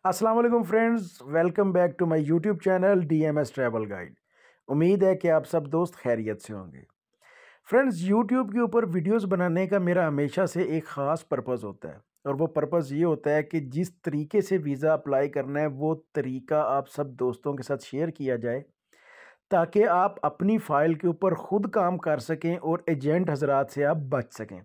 अस्सलाम वालेकुम friends, welcome back to my YouTube channel DMS travel guide. उम्मीद है कि आप सब दोस्त खैरियत से होंगे। फ्रेंड्स, यूट्यूब के ऊपर वीडियोस बनाने का मेरा हमेशा से एक ख़ास पर्पज़ होता है और वो पर्पज़ ये होता है कि जिस तरीके से वीज़ा अप्लाई करना है वो तरीका आप सब दोस्तों के साथ शेयर किया जाए, ताकि आप अपनी फ़ाइल के ऊपर ख़ुद काम कर सकें और एजेंट हज़रात से आप बच सकें।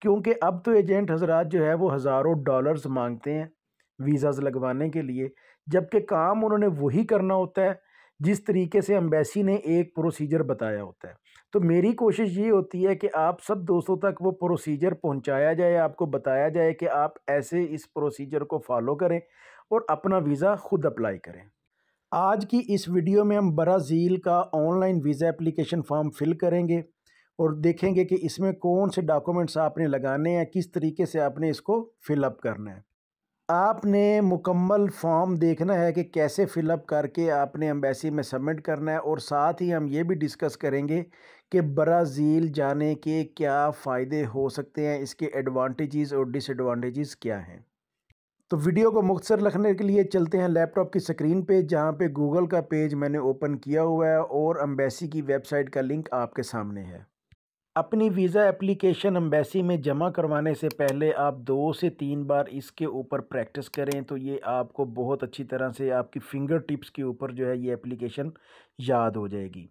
क्योंकि अब तो एजेंट हज़रात जो है वो हज़ारों डॉलर्स मांगते हैं वीज़ाज़ लगवाने के लिए, जबकि काम उन्होंने वही करना होता है जिस तरीके से एम्बेसी ने एक प्रोसीजर बताया होता है। तो मेरी कोशिश ये होती है कि आप सब दोस्तों तक वो प्रोसीजर पहुंचाया जाए, आपको बताया जाए कि आप ऐसे इस प्रोसीजर को फॉलो करें और अपना वीज़ा खुद अप्लाई करें। आज की इस वीडियो में हम ब्राज़ील का online visa application form fill करेंगे और देखेंगे कि इसमें कौन से डॉक्यूमेंट्स आपने लगाने हैं, किस तरीके से आपने इसको फिलअप करना है। आपने मुकम्मल फॉर्म देखना है कि कैसे फिलअप करके आपने एम्बेसी में सबमिट करना है, और साथ ही हम ये भी डिस्कस करेंगे कि ब्राज़ील जाने के क्या फ़ायदे हो सकते हैं, इसके एडवांटेजेस और डिसएडवांटेजेस क्या हैं। तो वीडियो को मुख्तसर रखने के लिए चलते हैं लैपटॉप की स्क्रीन पे, जहाँ पे गूगल का पेज मैंने ओपन किया हुआ है और एम्बेसी की वेबसाइट का लिंक आपके सामने है। अपनी वीज़ा एप्लीकेशन एम्बेसी में जमा करवाने से पहले आप 2 से 3 बार इसके ऊपर प्रैक्टिस करें, तो ये आपको बहुत अच्छी तरह से आपकी फिंगर टिप्स के ऊपर जो है ये एप्लीकेशन याद हो जाएगी।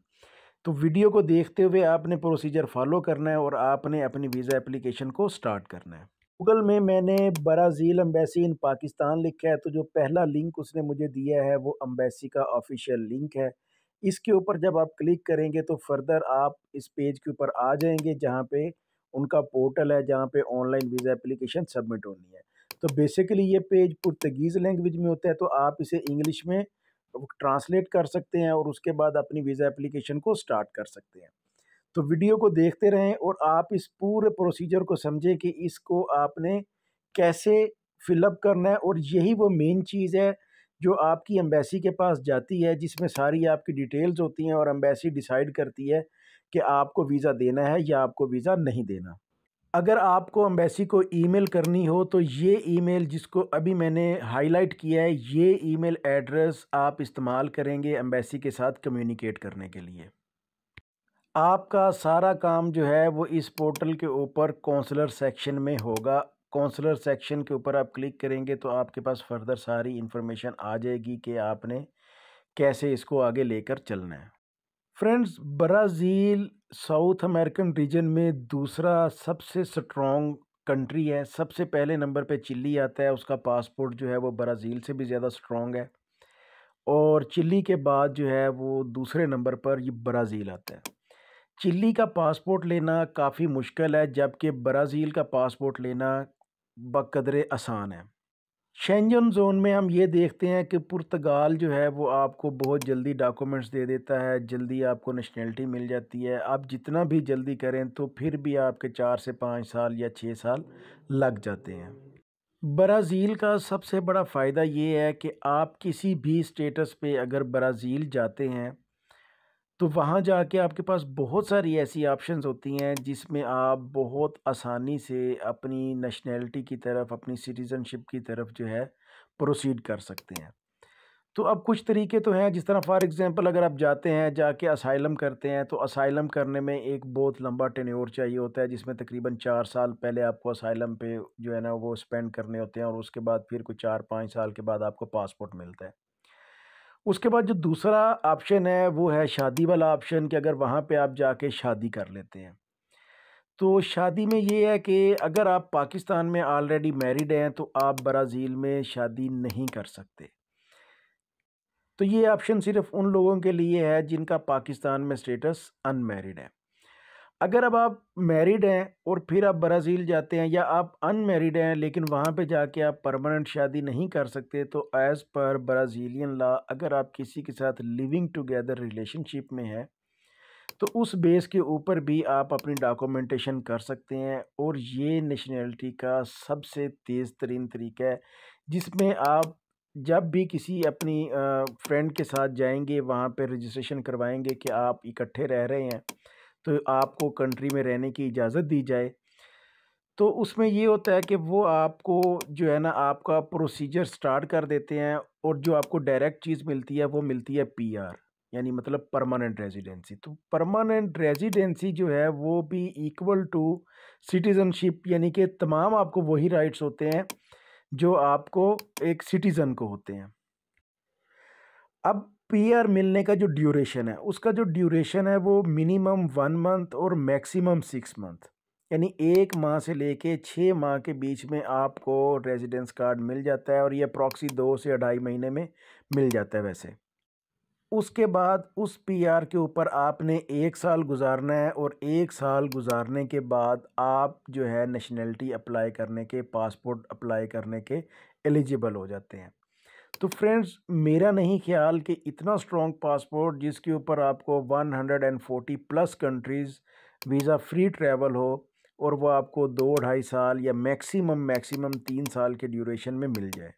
तो वीडियो को देखते हुए आपने प्रोसीजर फॉलो करना है और आपने अपनी वीज़ा एप्लीकेशन को स्टार्ट करना है। गूगल में मैंने ब्राज़ील एम्बेसी इन पाकिस्तान लिखा है, तो जो पहला लिंक उसने मुझे दिया है वो एम्बेसी का ऑफिशियल लिंक है। इसके ऊपर जब आप क्लिक करेंगे तो फर्दर आप इस पेज के ऊपर आ जाएंगे, जहाँ पे उनका पोर्टल है, जहाँ पे ऑनलाइन वीज़ा एप्लीकेशन सबमिट होनी है। तो बेसिकली ये पेज पुर्तगीज़ लैंग्वेज में होता है, तो आप इसे इंग्लिश में ट्रांसलेट कर सकते हैं और उसके बाद अपनी वीज़ा एप्लीकेशन को स्टार्ट कर सकते हैं। तो वीडियो को देखते रहें और आप इस पूरे प्रोसीजर को समझें कि इसको आपने कैसे फिलअप करना है, और यही वो मेन चीज़ है जो आपकी एम्बेसी के पास जाती है, जिसमें सारी आपकी डिटेल्स होती हैं और एम्बेसी डिसाइड करती है कि आपको वीज़ा देना है या आपको वीज़ा नहीं देना। अगर आपको एम्बेसी को ईमेल करनी हो तो ये ईमेल जिसको अभी मैंने हाईलाइट किया है, ये ईमेल एड्रेस आप इस्तेमाल करेंगे एम्बेसी के साथ कम्युनिकेट करने के लिए। आपका सारा काम जो है वो इस पोर्टल के ऊपर कौंसलर सेक्शन में होगा। कौंसलर सेक्शन के ऊपर आप क्लिक करेंगे तो आपके पास फर्दर सारी इन्फॉर्मेशन आ जाएगी कि आपने कैसे इसको आगे लेकर चलना है। Friends, Brazil south American region में दूसरा सबसे स्ट्रॉन्ग कंट्री है। सबसे पहले नंबर पे चिली आता है, उसका पासपोर्ट जो है वो ब्राज़ील से भी ज़्यादा स्ट्रॉन्ग है, और चिली के बाद जो है वो दूसरे नंबर पर ये ब्राज़ील आता है। चिली का पासपोर्ट लेना काफ़ी मुश्किल है, जबकि ब्राज़ील का पासपोर्ट लेना बक़दरे आसान है। शेंजन ज़ोन में हम ये देखते हैं कि पुर्तगाल जो है वो आपको बहुत जल्दी डॉक्यूमेंट्स दे देता है, जल्दी आपको नेशनैलिटी मिल जाती है। आप जितना भी जल्दी करें तो फिर भी आपके 4 से 5 साल या 6 साल लग जाते हैं। ब्राज़ील का सबसे बड़ा फ़ायदा ये है कि आप किसी भी स्टेटस पे अगर ब्राज़ील जाते हैं तो वहाँ जाके आपके पास बहुत सारी ऐसी ऑप्शंस होती हैं जिसमें आप बहुत आसानी से अपनी नेशनैलिटी की तरफ, अपनी सिटीज़नशिप की तरफ जो है प्रोसीड कर सकते हैं। तो अब कुछ तरीके तो हैं, जिस तरह फॉर एग्ज़ाम्पल अगर आप जाते हैं, जाके असाइलम करते हैं, तो असाइलम करने में एक बहुत लंबा टेन्योर चाहिए होता है, जिसमें तकरीबन 4 साल पहले आपको असाइलम पे जो है ना वो स्पेंड करने होते हैं, और उसके बाद फिर कुछ 4-5 साल के बाद आपको पासपोर्ट मिलता है। उसके बाद जो दूसरा ऑप्शन है वो है शादी वाला ऑप्शन, कि अगर वहाँ पे आप जाके शादी कर लेते हैं। तो शादी में ये है कि अगर आप पाकिस्तान में ऑलरेडी मैरिड हैं तो आप ब्राज़ील में शादी नहीं कर सकते। तो ये ऑप्शन सिर्फ़ उन लोगों के लिए है जिनका पाकिस्तान में स्टेटस अनमैरिड है। अगर अब आप मैरिड हैं और फिर आप ब्राज़ील जाते हैं, या आप अनमैरिड हैं लेकिन वहाँ पे जाके आप परमानेंट शादी नहीं कर सकते, तो एज़ पर ब्राज़ीलियन लॉ अगर आप किसी के साथ लिविंग टुगेदर रिलेशनशिप में हैं तो उस बेस के ऊपर भी आप अपनी डॉक्यूमेंटेशन कर सकते हैं, और ये नेशनैलिटी का सबसे तेज़ तरीन तरीका है, जिसमें आप जब भी किसी अपनी फ्रेंड के साथ जाएंगे, वहाँ पे रजिस्ट्रेशन करवाएंगे कि आप इकट्ठे रह रहे हैं, तो आपको कंट्री में रहने की इजाज़त दी जाए। तो उसमें ये होता है कि वो आपको जो है ना आपका प्रोसीजर स्टार्ट कर देते हैं, और जो आपको डायरेक्ट चीज़ मिलती है वो मिलती है पीआर, यानी मतलब परमानेंट रेजिडेंसी। तो परमानेंट रेजिडेंसी जो है वो भी इक्वल टू सिटीज़नशिप, यानी कि तमाम आपको वही राइट्स होते हैं जो आपको एक सिटीज़न को होते हैं। अब पीआर मिलने का जो ड्यूरेशन है, उसका जो ड्यूरेशन है वो मिनिमम 1 मंथ और मैक्सिमम 6 मंथ, यानी 1 माह से लेके 6 माह के बीच में आपको रेजिडेंस कार्ड मिल जाता है, और ये प्रॉक्सी 2 से 2.5 महीने में मिल जाता है वैसे। उसके बाद उस पीआर के ऊपर आपने 1 साल गुजारना है, और 1 साल गुजारने के बाद आप जो है नेशनैलिटी अप्लाई करने के, पासपोर्ट अप्लाई करने के एलिजिबल हो जाते हैं। तो फ्रेंड्स, मेरा नहीं ख्याल कि इतना स्ट्रॉन्ग पासपोर्ट जिसके ऊपर आपको 140 plus countries visa free travel हो, और वो आपको 2-2.5 साल या मैक्सिमम 3 साल के ड्यूरेशन में मिल जाए।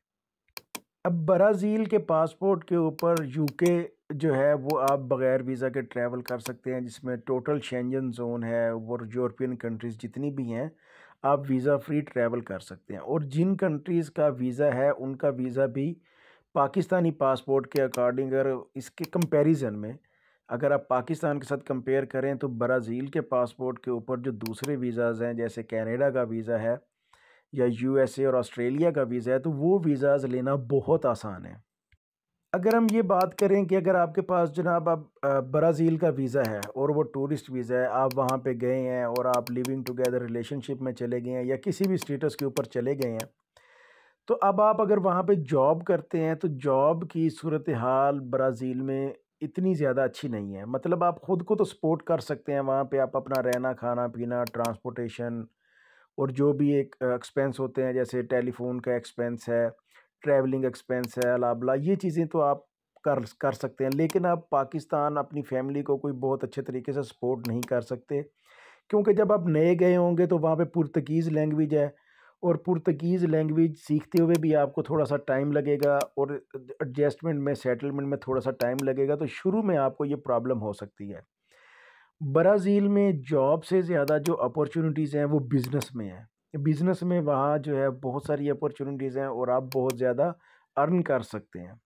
अब ब्राज़ील के पासपोर्ट के ऊपर यूके जो है वो आप बग़ैर वीज़ा के ट्रैवल कर सकते हैं, जिसमें टोटल शेंजन ज़ोन है और यूरोपियन कंट्रीज़ जितनी भी हैं, आप वीज़ा फ्री ट्रैवल कर सकते हैं। और जिन कंट्रीज़ का वीज़ा है उनका वीज़ा भी पाकिस्तानी पासपोर्ट के अकॉर्डिंग, अगर इसके कंपैरिजन में अगर आप पाकिस्तान के साथ कंपेयर करें, तो ब्राज़ील के पासपोर्ट के ऊपर जो दूसरे वीज़ाज़ हैं, जैसे कनाडा का वीज़ा है या यूएसए और ऑस्ट्रेलिया का वीज़ा है, तो वो वीज़ाज़ लेना बहुत आसान है। अगर हम ये बात करें कि अगर आपके पास जनाब अब ब्राज़ील का वीज़ा है और वो टूरिस्ट वीज़ा है, आप वहाँ पे गए हैं और आप लिविंग टुगेदर रिलेशनशिप में चले गए हैं या किसी भी स्टेटस के ऊपर चले गए हैं, तो अब आप अगर वहाँ पे जॉब करते हैं, तो जॉब की सूरत हाल ब्राज़ील में इतनी ज़्यादा अच्छी नहीं है। मतलब आप ख़ुद को तो सपोर्ट कर सकते हैं, वहाँ पे आप अपना रहना, खाना-पीना, ट्रांसपोर्टेशन और जो भी एक एक्सपेंस होते हैं, जैसे टेलीफ़ोन का एक्सपेंस है, ट्रैवलिंग एक्सपेंस है, अला-बला, ये चीज़ें तो आप कर सकते हैं। लेकिन आप पाकिस्तान अपनी फ़ैमिली को कोई बहुत अच्छे तरीके से सपोर्ट नहीं कर सकते, क्योंकि जब आप नए गए होंगे तो वहाँ पे पुर्तगीज़ लैंग्वेज है, और पुर्तगीज़ लैंग्वेज सीखते हुए भी आपको थोड़ा-सा टाइम लगेगा, और एडजस्टमेंट में, सेटलमेंट में थोड़ा-सा टाइम लगेगा, तो शुरू में आपको ये प्रॉब्लम हो सकती है। ब्राज़ील में जॉब से ज़्यादा जो अपॉर्चुनिटीज़ हैं वो बिज़नेस में है। बिज़नेस में वहाँ जो है बहुत सारी अपॉर्चुनिटीज़ हैं, और आप बहुत ज़्यादा अर्न कर सकते हैं।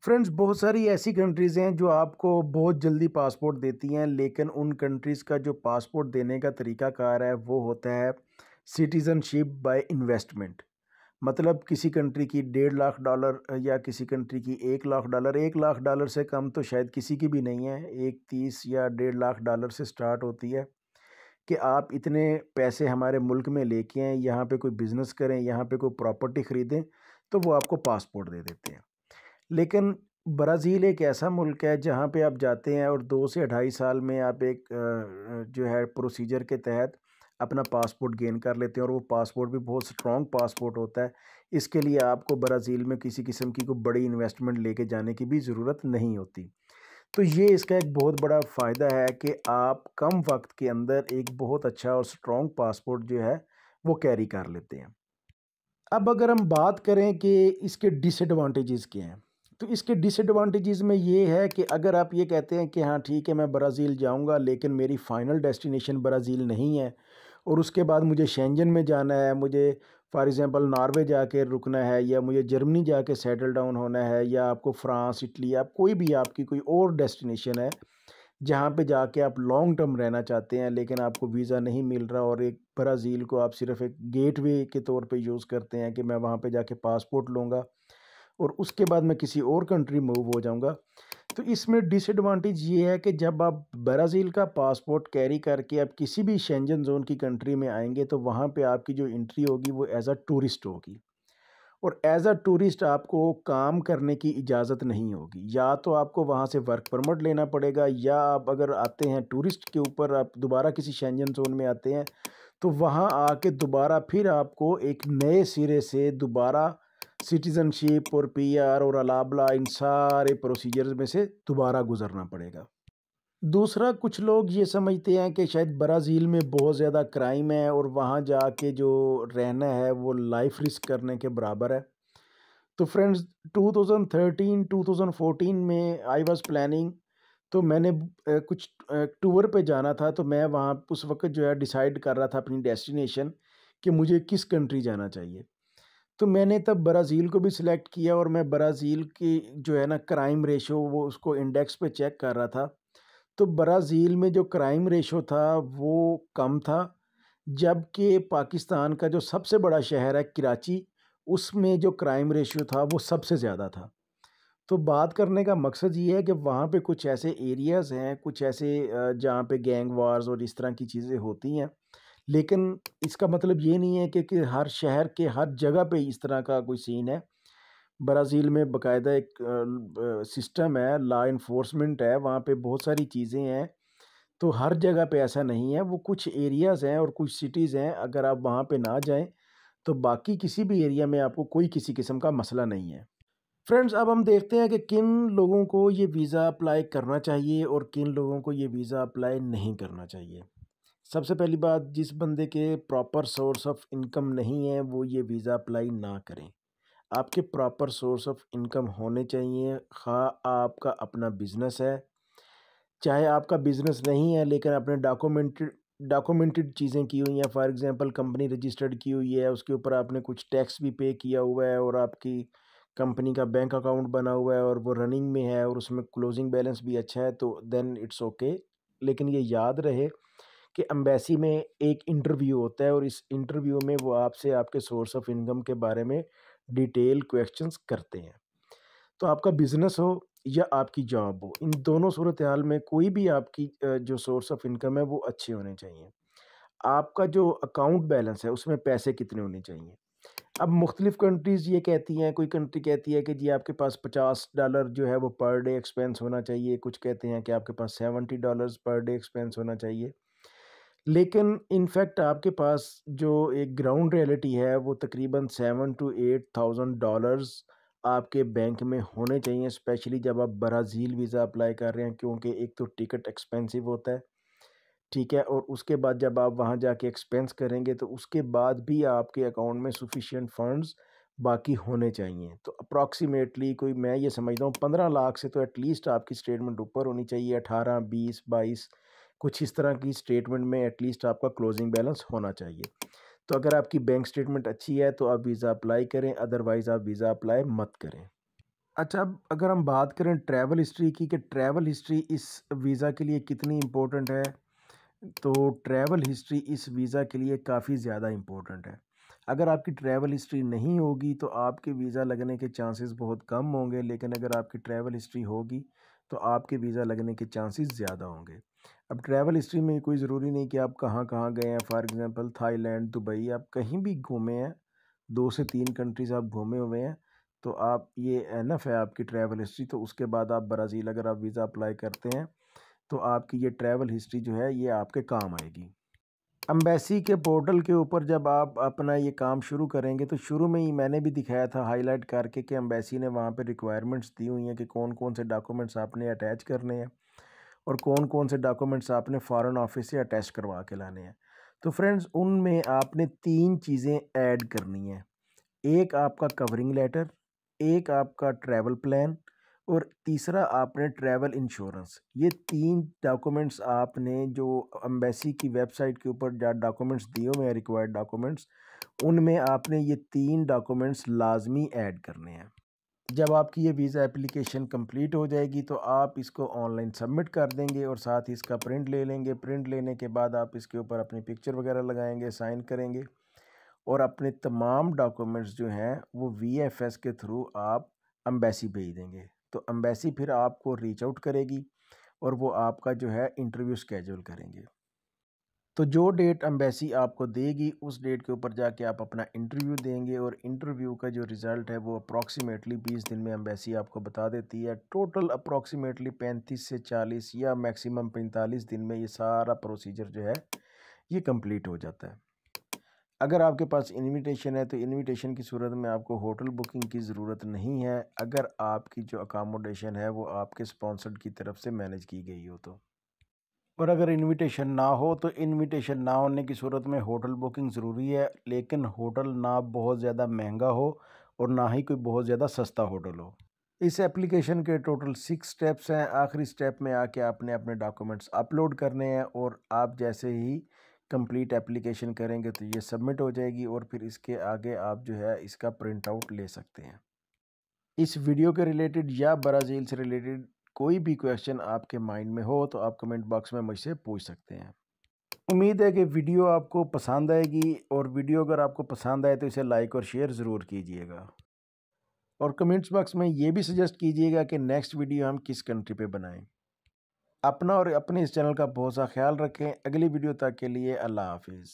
फ्रेंड्स, बहुत सारी ऐसी कंट्रीज़ हैं जो आपको बहुत जल्दी पासपोर्ट देती हैं, लेकिन उन कंट्रीज़ का जो पासपोर्ट देने का तरीक़ाकार है वो होता है सिटीज़नशिप बाय इन्वेस्टमेंट। मतलब किसी कंट्री की $1.5 लाख या किसी कंट्री की $1 लाख, $1 लाख से कम तो शायद किसी की भी नहीं है। 1.30 या $1.5 लाख से स्टार्ट होती है कि आप इतने पैसे हमारे मुल्क में लेके आएँ, यहाँ पे कोई बिज़नेस करें, यहाँ पे कोई प्रॉपर्टी ख़रीदें, तो वो आपको पासपोर्ट दे देते हैं। लेकिन ब्राज़ील एक ऐसा मुल्क है जहाँ पे आप जाते हैं और 2 से 2.5 साल में आप एक जो है प्रोसीजर के तहत अपना पासपोर्ट गेन कर लेते हैं, और वो पासपोर्ट भी बहुत स्ट्रॉन्ग पासपोर्ट होता है। इसके लिए आपको ब्राज़ील में किसी किस्म की कोई बड़ी इन्वेस्टमेंट लेके जाने की भी ज़रूरत नहीं होती। तो ये इसका एक बहुत बड़ा फ़ायदा है कि आप कम वक्त के अंदर एक बहुत अच्छा और स्ट्रॉन्ग पासपोर्ट जो है वो कैरी कर लेते हैं। अब अगर हम बात करें कि इसके डिसएडवांटेजेस क्या हैं, तो इसके डिसएडवांटेजेस में ये है कि अगर आप ये कहते हैं कि हाँ ठीक है, मैं ब्राज़ील जाऊंगा, लेकिन मेरी फ़ाइनल डेस्टिनेशन ब्राज़ील नहीं है, और उसके बाद मुझे शेंजन में जाना है, मुझे फॉर एग्ज़ाम्पल नॉर्वे जाके रुकना है, या मुझे जर्मनी जाके सेटल डाउन होना है, या आपको फ़्रांस, इटली, आप कोई भी आपकी कोई और डेस्टिनेशन है जहाँ पे जाके आप लॉन्ग टर्म रहना चाहते हैं, लेकिन आपको वीज़ा नहीं मिल रहा, और एक ब्राज़ील को आप सिर्फ एक गेटवे के तौर पे यूज़ करते हैं कि मैं वहाँ पे जाके पासपोर्ट लूँगा और उसके बाद मैं किसी और कंट्री मूव हो जाऊँगा। तो इसमें डिसएडवांटेज ये है कि जब आप ब्राज़ील का पासपोर्ट कैरी करके आप किसी भी शेंजन ज़ोन की कंट्री में आएँगे, तो वहाँ पे आपकी जो एंट्री होगी वो एज़ अ टूरिस्ट होगी, और एज़ अ टूरिस्ट आपको काम करने की इजाज़त नहीं होगी। या तो आपको वहाँ से वर्क परमिट लेना पड़ेगा, या आप अगर आते हैं टूरिस्ट के ऊपर, आप दोबारा किसी शेंजन ज़ोन में आते हैं, तो वहाँ आके दोबारा फिर आपको एक नए सिरे से दोबारा सिटीज़नशिप और पीआर और अलाबला, इन सारे प्रोसीजर्स में से दोबारा गुज़रना पड़ेगा। दूसरा, कुछ लोग ये समझते हैं कि शायद ब्राज़ील में बहुत ज़्यादा क्राइम है, और वहाँ जाके जो रहना है वो लाइफ रिस्क करने के बराबर है। तो फ्रेंड्स, 2013-2014 में आई वाज़ प्लानिंग, तो मैंने कुछ टूर पे जाना था, तो मैं वहाँ उस वक़्त जो है डिसाइड कर रहा था अपनी डेस्टिनेशन कि मुझे किस कंट्री जाना चाहिए। तो मैंने तब ब्राज़ील को भी सिलेक्ट किया और मैं ब्राज़ील की जो है ना क्राइम रेशो वो उसको इंडेक्स पे चेक कर रहा था। तो ब्राज़ील में जो क्राइम रेशो था वो कम था, जबकि पाकिस्तान का जो सबसे बड़ा शहर है कराची, उसमें जो क्राइम रेशियो था वो सबसे ज़्यादा था। तो बात करने का मकसद ये है कि वहाँ पे कुछ ऐसे एरियाज़ हैं, कुछ ऐसे जहाँ पे गैंग वार्स और इस तरह की चीज़ें होती हैं। लेकिन इसका मतलब ये नहीं है कि हर शहर के हर जगह पे इस तरह का कोई सीन है। ब्राज़ील में बाकायदा एक सिस्टम है, लॉ एनफोर्समेंट है, वहाँ पे बहुत सारी चीज़ें हैं। तो हर जगह पे ऐसा नहीं है, वो कुछ एरियाज़ हैं और कुछ सिटीज़ हैं, अगर आप वहाँ पे ना जाएँ, तो बाकी किसी भी एरिया में आपको कोई किसी किस्म का मसला नहीं है। फ्रेंड्स, अब हम देखते हैं कि किन लोगों को ये वीज़ा अप्लाई करना चाहिए और किन लोगों को ये वीज़ा अप्लाई नहीं करना चाहिए। सबसे पहली बात, जिस बंदे के प्रॉपर सोर्स ऑफ इनकम नहीं है, वो ये वीज़ा अप्लाई ना करें। आपके प्रॉपर सोर्स ऑफ इनकम होने चाहिए, ख़ाह आपका अपना बिज़नेस है, चाहे आपका बिज़नेस नहीं है लेकिन आपने डॉक्यूमेंटेड चीज़ें की हुई हैं, फॉर एग्ज़ाम्पल कंपनी रजिस्टर्ड की हुई है, उसके ऊपर आपने कुछ टैक्स भी पे किया हुआ है और आपकी कंपनी का बैंक अकाउंट बना हुआ है और वो रनिंग में है और उसमें क्लोजिंग बैलेंस भी अच्छा है, तो देन इट्स ओके। लेकिन ये याद रहे कि एम्बेसी में एक इंटरव्यू होता है और इस इंटरव्यू में वो आपसे आपके सोर्स ऑफ इनकम के बारे में डिटेल क्वेश्चंस करते हैं। तो आपका बिज़नेस हो या आपकी जॉब हो, इन दोनों सूरत हाल में कोई भी आपकी जो सोर्स ऑफ इनकम है वो अच्छे होने चाहिए। आपका जो अकाउंट बैलेंस है उसमें पैसे कितने होने चाहिए। अब मुख्तलिफ़ कंट्रीज़ ये कहती हैं, कोई कंट्री कहती है कि जी आपके पास $50 जो है वो पर डे एक्सपेंस होना चाहिए, कुछ कहते हैं कि आपके पास $70 पर डे एक्सपेंस होना चाहिए। लेकिन इन फैक्ट आपके पास जो एक ग्राउंड रियलिटी है वो तकरीबन 7 टू 8,000 डॉलर्स आपके बैंक में होने चाहिए, स्पेशली जब आप ब्राज़ील वीज़ा अप्लाई कर रहे हैं, क्योंकि एक तो टिकट एक्सपेंसिव होता है, ठीक है? और उसके बाद जब आप वहाँ जाके एक्सपेंस करेंगे तो उसके बाद भी आपके अकाउंट में सफिशिएंट फंड्स बाकी होने चाहिए। तो अप्रॉक्सीमेटली कोई मैं ये समझता हूँ 15 लाख से तो एटलीस्ट आपकी स्टेटमेंट ऊपर होनी चाहिए, 18, 20, 22 कुछ इस तरह की स्टेटमेंट में एटलीस्ट आपका क्लोजिंग बैलेंस होना चाहिए। तो अगर आपकी बैंक स्टेटमेंट अच्छी है तो आप वीज़ा अप्लाई करें, अदरवाइज़ आप वीज़ा अप्लाई मत करें। अच्छा, अब अगर हम बात करें ट्रैवल हिस्ट्री की कि ट्रैवल हिस्ट्री इस वीज़ा के लिए कितनी इम्पोर्टेंट है, तो ट्रैवल हिस्ट्री इस वीज़ा के लिए काफ़ी ज़्यादा इम्पोर्टेंट है। अगर आपकी ट्रैवल हिस्ट्री नहीं होगी तो आपके वीज़ा लगने के चांसेस बहुत कम होंगे, लेकिन अगर आपकी ट्रैवल हिस्ट्री होगी तो आपके वीज़ा लगने के चांसेस ज़्यादा होंगे। अब ट्रैवल हिस्ट्री में कोई ज़रूरी नहीं कि आप कहाँ-कहाँ गए हैं, फॉर एग्ज़ाम्पल थाईलैंड, दुबई, आप कहीं भी घूमे हैं, 2 से 3 कंट्रीज़ आप घूमे हुए हैं, तो आप ये एनफ है आपकी ट्रैवल हिस्ट्री। तो उसके बाद आप ब्राज़ील अगर आप वीज़ा अप्लाई करते हैं तो आपकी ये ट्रैवल हिस्ट्री जो है ये आपके काम आएगी। एम्बेसी के पोर्टल के ऊपर जब आप अपना ये काम शुरू करेंगे तो शुरू में ही मैंने भी दिखाया था हाईलाइट करके कि एम्बेसी ने वहाँ पे रिक्वायरमेंट्स दी हुई हैं कि कौन-कौन से डॉक्यूमेंट्स आपने अटैच करने हैं और कौन-कौन से डॉक्यूमेंट्स आपने फ़ॉरेन ऑफिस से अटैच करवा के लाने हैं। तो फ्रेंड्स, उनमें आपने 3 चीज़ें ऐड करनी हैं। एक आपका कवरिंग लेटर, एक आपका ट्रैवल प्लान और तीसरा आपने ट्रैवल इंश्योरेंस। ये 3 डॉक्यूमेंट्स आपने जो एम्बेसी की वेबसाइट के ऊपर जो डॉक्यूमेंट्स दिए हुए हैं रिक्वायर्ड डॉक्यूमेंट्स, उनमें आपने ये 3 डॉक्यूमेंट्स लाज़मी ऐड करने हैं। जब आपकी ये वीज़ा एप्लीकेशन कंप्लीट हो जाएगी तो आप इसको ऑनलाइन सबमिट कर देंगे और साथ ही इसका प्रिंट ले लेंगे। प्रिंट लेने के बाद आप इसके ऊपर अपनी पिक्चर वगैरह लगाएंगे, साइन करेंगे और अपने तमाम डॉक्यूमेंट्स जो हैं वो वीएफएस के थ्रू आप एम्बेसी भेज देंगे। तो एम्बेसी फिर आपको रीच आउट करेगी और वो आपका जो है इंटरव्यू स्केड्यूल करेंगे। तो जो डेट एम्बेसी आपको देगी उस डेट के ऊपर जाके आप अपना इंटरव्यू देंगे और इंटरव्यू का जो रिज़ल्ट है वो अप्रॉक्सीमेटली 20 दिन में एम्बेसी आपको बता देती है। टोटल अप्रॉक्सीमेटली 35 से 40 या मैक्सिमम 45 दिन में ये सारा प्रोसीजर जो है ये कंप्लीट हो जाता है। अगर आपके पास इनविटेशन है तो इनविटेशन की सूरत में आपको होटल बुकिंग की ज़रूरत नहीं है, अगर आपकी जो अकामोडेशन है वो आपके स्पॉन्सर्ड की तरफ से मैनेज की गई हो तो। और अगर इनविटेशन ना हो तो इनविटेशन ना होने की सूरत में होटल बुकिंग ज़रूरी है, लेकिन होटल ना बहुत ज़्यादा महंगा हो और ना ही कोई बहुत ज़्यादा सस्ता होटल हो। इस एप्लीकेशन के टोटल 6 स्टेप्स हैं। आखिरी स्टेप में आके आपने अपने डॉक्यूमेंट्स अपलोड करने हैं और आप जैसे ही कंप्लीट एप्लीकेशन करेंगे तो ये सबमिट हो जाएगी और फिर इसके आगे आप जो है इसका प्रिंट आउट ले सकते हैं। इस वीडियो के रिलेटेड या ब्राज़ील से रिलेटेड कोई भी क्वेश्चन आपके माइंड में हो तो आप कमेंट बॉक्स में मुझसे पूछ सकते हैं। उम्मीद है कि वीडियो आपको पसंद आएगी, और वीडियो अगर आपको पसंद आए तो इसे लाइक और शेयर ज़रूर कीजिएगा, और कमेंट्स बॉक्स में ये भी सजेस्ट कीजिएगा कि नेक्स्ट वीडियो हम किस कंट्री पे बनाएं। अपना और अपने इस चैनल का बहुत सा ख्याल रखें। अगली वीडियो तक के लिए अल्लाह हाफिज़।